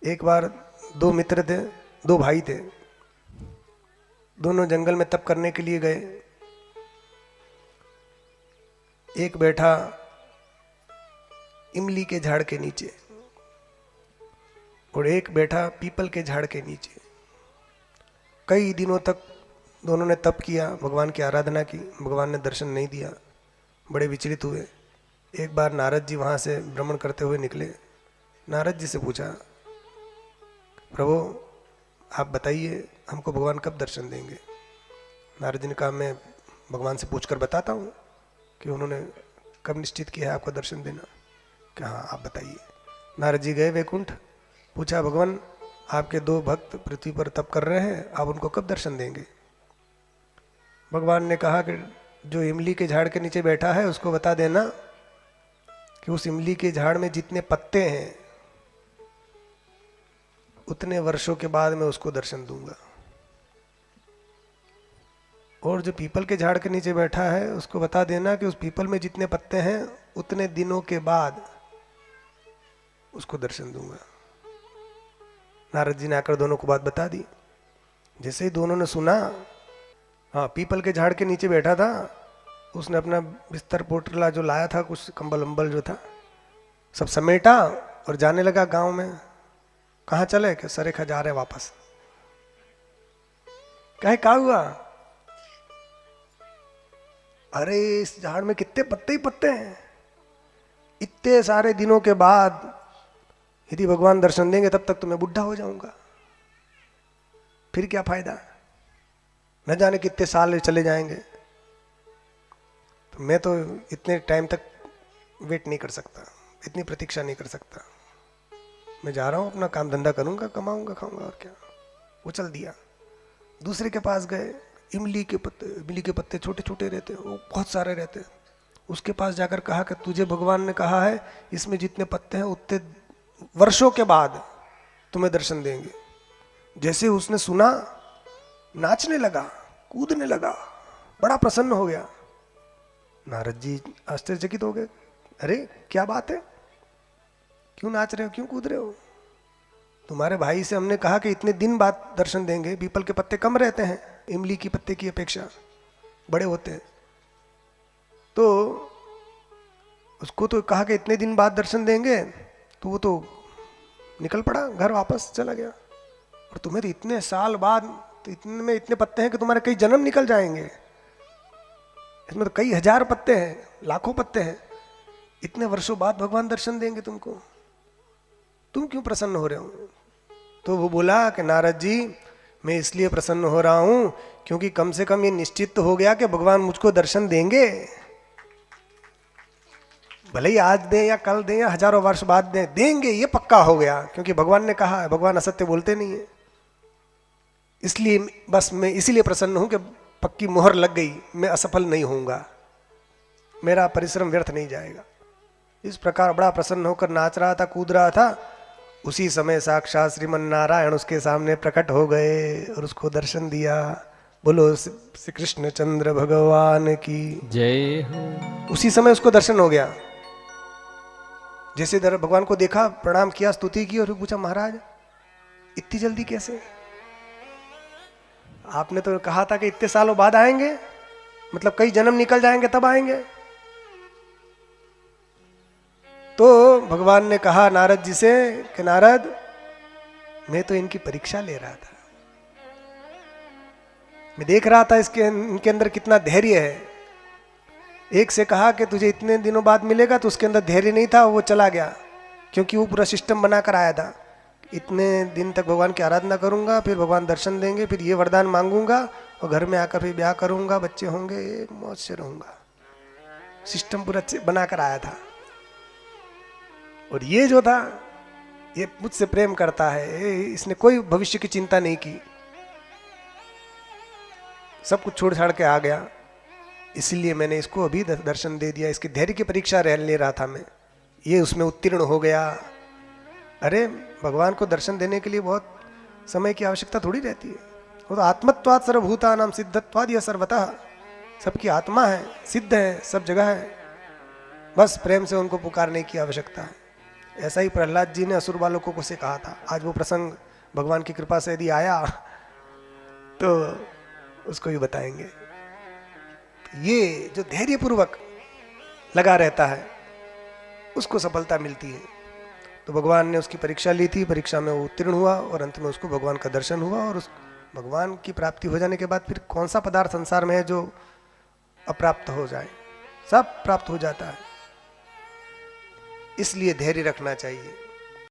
एक बार दो मित्र थे, दो भाई थे, दोनों जंगल में तप करने के लिए गए। एक बैठा इमली के झाड़ के नीचे और एक बैठा पीपल के झाड़ के नीचे। कई दिनों तक दोनों ने तप किया, भगवान की आराधना की, भगवान ने दर्शन नहीं दिया, बड़े विचलित हुए। एक बार नारद जी वहाँ से भ्रमण करते हुए निकले। नारद जी से पूछा, प्रभु आप बताइए हमको भगवान कब दर्शन देंगे। नारद जी ने कहा, मैं भगवान से पूछकर बताता हूँ कि उन्होंने कब निश्चित किया है आपको दर्शन देना। कि हाँ आप बताइए। नारद जी गए वैकुंठ, पूछा, भगवान आपके दो भक्त पृथ्वी पर तप कर रहे हैं, आप उनको कब दर्शन देंगे। भगवान ने कहा कि जो इमली के झाड़ के नीचे बैठा है उसको बता देना कि उस इमली के झाड़ में जितने पत्ते हैं उतने वर्षों के बाद मैं उसको दर्शन दूंगा। और जो पीपल के झाड़ के नीचे बैठा है उसको बता देना कि उस पीपल में जितने पत्ते हैं उतने दिनों के बाद उसको दर्शन दूंगा। नारद जी ने आकर दोनों को बात बता दी। जैसे ही दोनों ने सुना, हाँ पीपल के झाड़ के नीचे बैठा था, उसने अपना बिस्तर पोटला जो लाया था, कुछ कंबल अम्बल जो था सब समेटा और जाने लगा गांव में। कहाँ चले? कि सरेखा जा रहे वापस। कहे क्या हुआ? अरे इस झाड़ में कितने पत्ते ही पत्ते हैं, इतने सारे दिनों के बाद यदि भगवान दर्शन देंगे तब तक तो मैं बुढ़ा हो जाऊंगा, फिर क्या फायदा, न जाने कितने साल चले जाएंगे। तो मैं तो इतने टाइम तक वेट नहीं कर सकता, इतनी प्रतीक्षा नहीं कर सकता। मैं जा रहा हूं, अपना काम धंधा करूंगा, कमाऊंगा, खाऊंगा और क्या। वो चल दिया। दूसरे के पास गए, इमली के पत्ते छोटे छोटे रहते, वो बहुत सारे रहते। उसके पास जाकर कहा कि तुझे भगवान ने कहा है इसमें जितने पत्ते हैं उतने वर्षों के बाद तुम्हें दर्शन देंगे। जैसे उसने सुना, नाचने लगा, कूदने लगा, बड़ा प्रसन्न हो गया। नारद जी आश्चर्यचकित हो गए, अरे क्या बात है, क्यों नाच रहे हो, क्यों कूद रहे हो? तुम्हारे भाई से हमने कहा कि इतने दिन बाद दर्शन देंगे, पीपल के पत्ते कम रहते हैं इमली की पत्ते की अपेक्षा, बड़े होते हैं। तो उसको तो कहा कि इतने दिन बाद दर्शन देंगे, तो वो तो निकल पड़ा, घर वापस चला गया। और तुम्हें तो इतने साल बाद, तो इतने में इतने पत्ते हैं कि तुम्हारे कई जन्म निकल जाएंगे। इसमें तो कई हजार पत्ते हैं, लाखों पत्ते हैं, इतने वर्षों बाद भगवान दर्शन देंगे तुमको, तुम क्यों प्रसन्न हो रहे हो? तो वो बोला कि नारद जी मैं इसलिए प्रसन्न हो रहा हूं क्योंकि कम से कम ये निश्चित तो हो गया कि भगवान मुझको दर्शन देंगे। भले ही आज दें या कल दें या हजारों वर्ष बाद दें, देंगे ये पक्का हो गया, क्योंकि भगवान ने कहा है, भगवान असत्य बोलते नहीं है। इसलिए बस मैं इसीलिए प्रसन्न हूं कि पक्की मोहर लग गई, मैं असफल नहीं होऊंगा, मेरा परिश्रम व्यर्थ नहीं जाएगा। इस प्रकार बड़ा प्रसन्न होकर नाच रहा था, कूद रहा था। उसी समय साक्षात श्रीमन नारायण उसके सामने प्रकट हो गए और उसको दर्शन दिया। बोलो श्री कृष्ण चंद्र भगवान की जय हो। उसी समय उसको दर्शन हो गया। जैसे भगवान को देखा, प्रणाम किया, स्तुति की और पूछा, महाराज इतनी जल्दी कैसे? आपने तो कहा था कि इतने सालों बाद आएंगे, मतलब कई जन्म निकल जाएंगे तब आएंगे। तो भगवान ने कहा नारद जी से कि नारद मैं तो इनकी परीक्षा ले रहा था, मैं देख रहा था इनके अंदर कितना धैर्य है। एक से कहा कि तुझे इतने दिनों बाद मिलेगा, तो उसके अंदर धैर्य नहीं था, वो चला गया, क्योंकि वो पूरा सिस्टम बनाकर आया था। इतने दिन तक भगवान की आराधना करूंगा, फिर भगवान दर्शन देंगे, फिर ये वरदान मांगूंगा और घर में आकर फिर ब्याह करूंगा, बच्चे होंगे, मौज से रहूंगा। सिस्टम पूरा बनाकर आया था। और ये जो था, ये मुझसे प्रेम करता है, इसने कोई भविष्य की चिंता नहीं की, सब कुछ छोड़ छाड़ के आ गया, इसलिए मैंने इसको अभी दर्शन दे दिया। इसके धैर्य की परीक्षा ले रहा था मैं, ये उसमें उत्तीर्ण हो गया। अरे भगवान को दर्शन देने के लिए बहुत समय की आवश्यकता थोड़ी रहती है। वो तो आत्मत्वात् सर्वभूतानां सिद्धत्वात् यह सर्वतः, सबकी आत्मा है, सिद्ध है, सब जगह है, बस प्रेम से उनको पुकारने की आवश्यकता है। ऐसा ही प्रहलाद जी ने असुर बालकों को से कहा था। आज वो प्रसंग भगवान की कृपा से यदि आया तो उसको भी बताएंगे। तो ये जो धैर्यपूर्वक लगा रहता है उसको सफलता मिलती है। तो भगवान ने उसकी परीक्षा ली थी, परीक्षा में वो उत्तीर्ण हुआ और अंत में उसको भगवान का दर्शन हुआ। और उस भगवान की प्राप्ति हो जाने के बाद फिर कौन सा पदार्थ संसार में है जो अप्राप्त हो जाए, सब प्राप्त हो जाता है। इसलिए धैर्य रखना चाहिए।